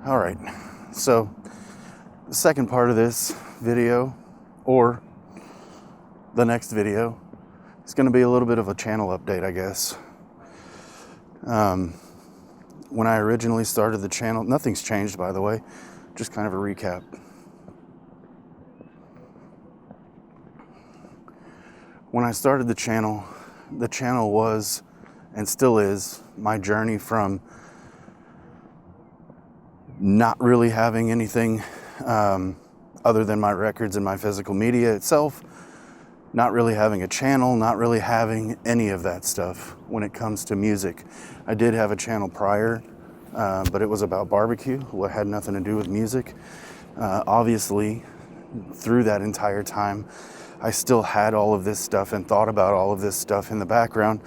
All right, so the second part of this video, or the next video, is going to be a little bit of a channel update, I guess. When I originally started the channel, nothing's changed, by the way, just kind of a recap. When I started the channel was, and still is, my journey from not really having anything other than my records and my physical media itself, not really having a channel, not really having any of that stuff when it comes to music. I did have a channel prior, but it was about barbecue, what had nothing to do with music. Obviously, through that entire time, I still had all of this stuff and thought about all of this stuff in the background,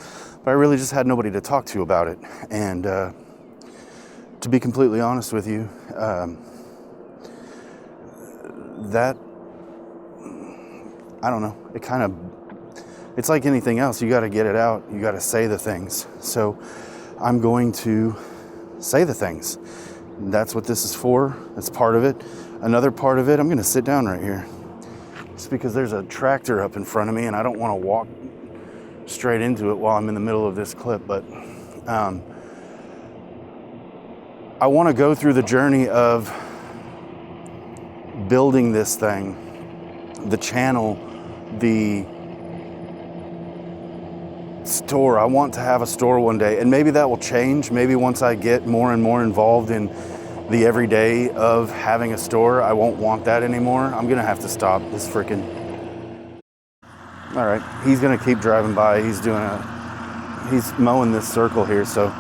but I really just had nobody to talk to about it. And to be completely honest with you, that, I don't know, it's like anything else. You got to get it out. You got to say the things. So I'm going to say the things. That's what this is for. That's part of it. Another part of it, I'm going to sit down right here. Just because there's a tractor up in front of me and I don't want to walk straight into it while I'm in the middle of this clip. But I want to go through the journey of building this thing, the channel, the store. I want to have a store one day, and maybe that will change. Maybe once I get more and more involved in the everyday of having a store, I won't want that anymore. I'm gonna have to stop this freaking. All right, he's gonna keep driving by. He's mowing this circle here, so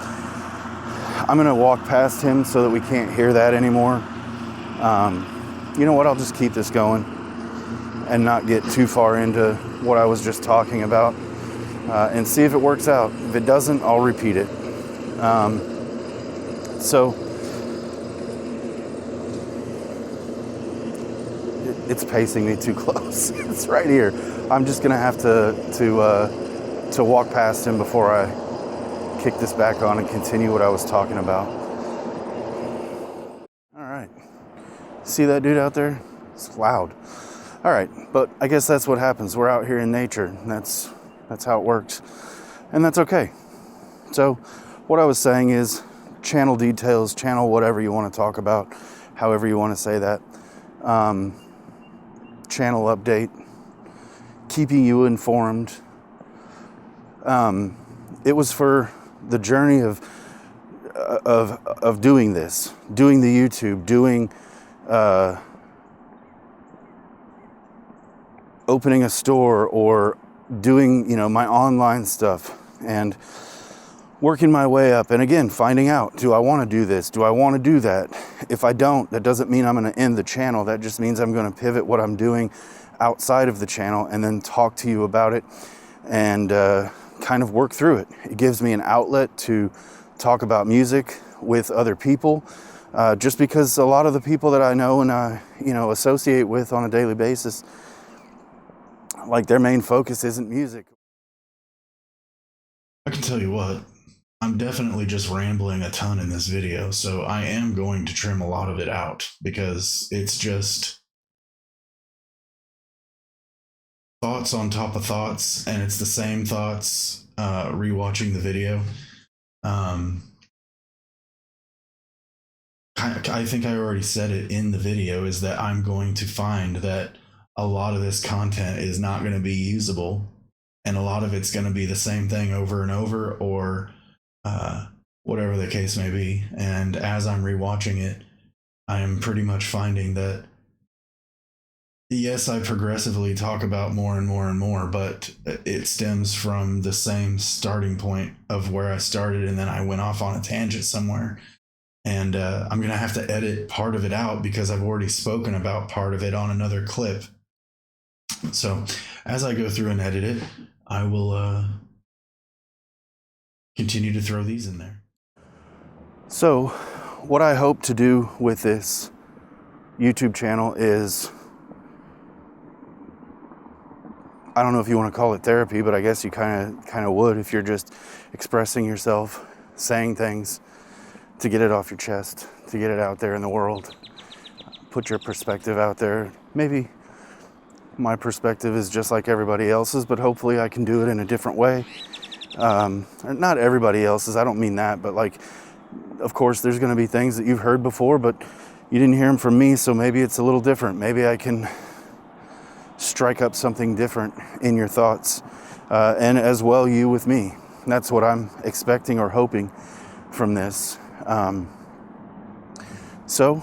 I'm gonna walk past him so that we can't hear that anymore. You know what, I'll just keep this going and not get too far into what I was just talking about, and see if it works out. If it doesn't, I'll repeat it. So it's pacing me too close. It's right here. I'm just gonna have to walk past him before I kick this back on and continue what I was talking about. All right. See that dude out there? It's loud. All right, but I guess that's what happens. We're out here in nature. That's how it works, and that's okay. So what I was saying is channel details, channel whatever you want to talk about, however you want to say that. Channel update, keeping you informed. It was for the journey of doing this, doing the YouTube, doing opening a store, or doing, my online stuff, and working my way up. And again, finding out, do I want to do this? Do I want to do that? If I don't, that doesn't mean I'm going to end the channel. That just means I'm going to pivot what I'm doing outside of the channel and then talk to you about it and kind of work through it. It gives me an outlet to talk about music with other people, just because a lot of the people that I know and associate with on a daily basis, like, their main focus isn't music. I can tell you what, I'm definitely just rambling a ton in this video, so I am going to trim a lot of it out because it's just thoughts on top of thoughts, and it's the same thoughts rewatching the video. I think I already said it in the video, is that I'm going to find that a lot of this content is not going to be usable, and a lot of it's going to be the same thing over and over, or whatever the case may be. And as I'm rewatching it, I am pretty much finding that, yes, I progressively talk about more and more and more, but it stems from the same starting point of where I started, and then I went off on a tangent somewhere. And I'm going to have to edit part of it out because I've already spoken about part of it on another clip. So as I go through and edit it, I will continue to throw these in there. So what I hope to do with this YouTube channel is, I don't know if you want to call it therapy, but I guess you kind of would if you're just expressing yourself, saying things, to get it off your chest, to get it out there in the world, put your perspective out there. Maybe my perspective is just like everybody else's, but hopefully I can do it in a different way. Not everybody else's, I don't mean that, but like, of course, there's going to be things that you've heard before, but you didn't hear them from me, so maybe it's a little different. Maybe I can strike up something different in your thoughts, and as well you with me. That's what I'm expecting or hoping from this. So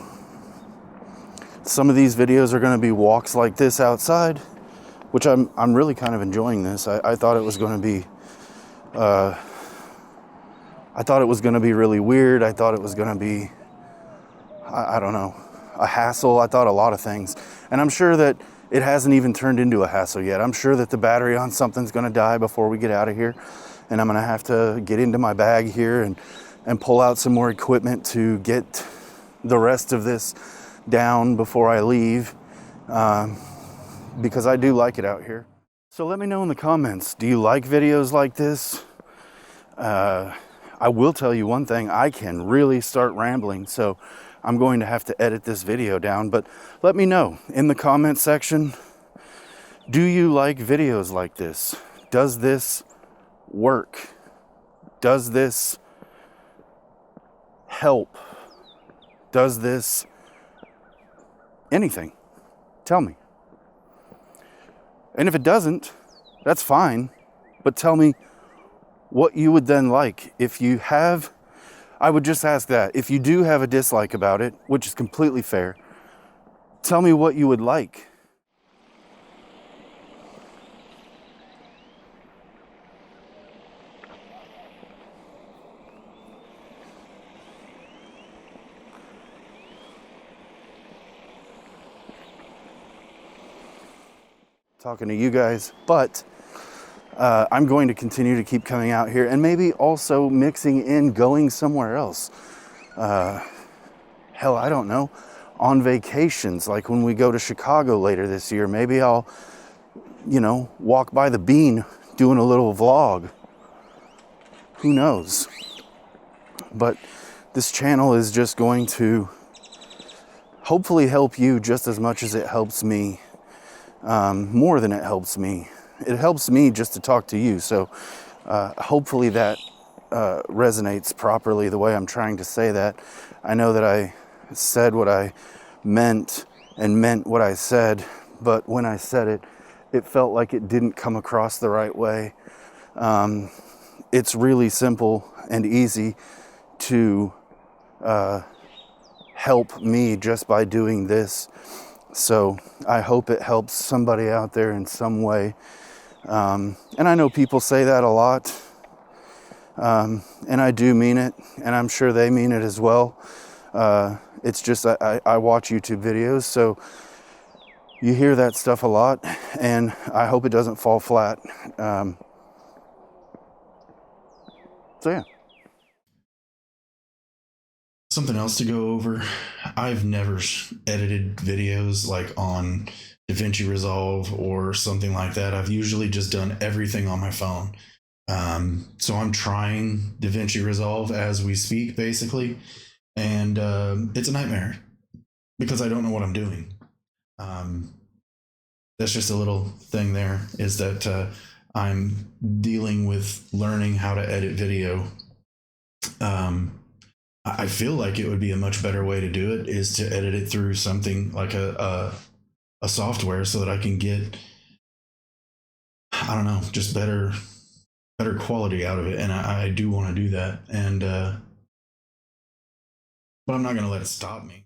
some of these videos are going to be walks like this outside, which I'm really kind of enjoying this. I thought it was going to be really weird. I thought it was going to be, I don't know, a hassle. I thought a lot of things. And I'm sure that it hasn't even turned into a hassle yet. I'm sure that the battery on something's going to die before we get out of here. And I'm going to have to get into my bag here and pull out some more equipment to get the rest of this down before I leave, because I do like it out here. So let me know in the comments, do you like videos like this? I will tell you one thing, I can really start rambling, so I'm going to have to edit this video down, but let me know in the comment section, do you like videos like this? Does this work? Does this help? Does this anything? Tell me. And if it doesn't, that's fine, but tell me what you would then like. If you have, I would just ask that. If you do have a dislike about it, which is completely fair, tell me what you would like. Talking to you guys, but I'm going to continue to keep coming out here and maybe also mixing in going somewhere else. Hell, I don't know, on vacations, like when we go to Chicago later this year, maybe I'll, walk by the Bean doing a little vlog. Who knows? But this channel is just going to hopefully help you just as much as it helps me. More than it helps me. It helps me just to talk to you. So hopefully that resonates properly the way I'm trying to say that. I know that I said what I meant and meant what I said, but when I said it, it felt like it didn't come across the right way. It's really simple and easy to help me just by doing this. So I hope it helps somebody out there in some way. And I know people say that a lot. And I do mean it. And I'm sure they mean it as well. It's just I watch YouTube videos. So you hear that stuff a lot. And I hope it doesn't fall flat. So yeah. Something else to go over. I've never edited videos like on DaVinci Resolve or something like that. I've usually just done everything on my phone. So I'm trying DaVinci Resolve as we speak, basically. And it's a nightmare because I don't know what I'm doing. That's just a little thing there, is that I'm dealing with learning how to edit video. I feel like it would be a much better way to do it is to edit it through something like a software so that I can get, I don't know, just better quality out of it. And I do want to do that. And, but I'm not going to let it stop me.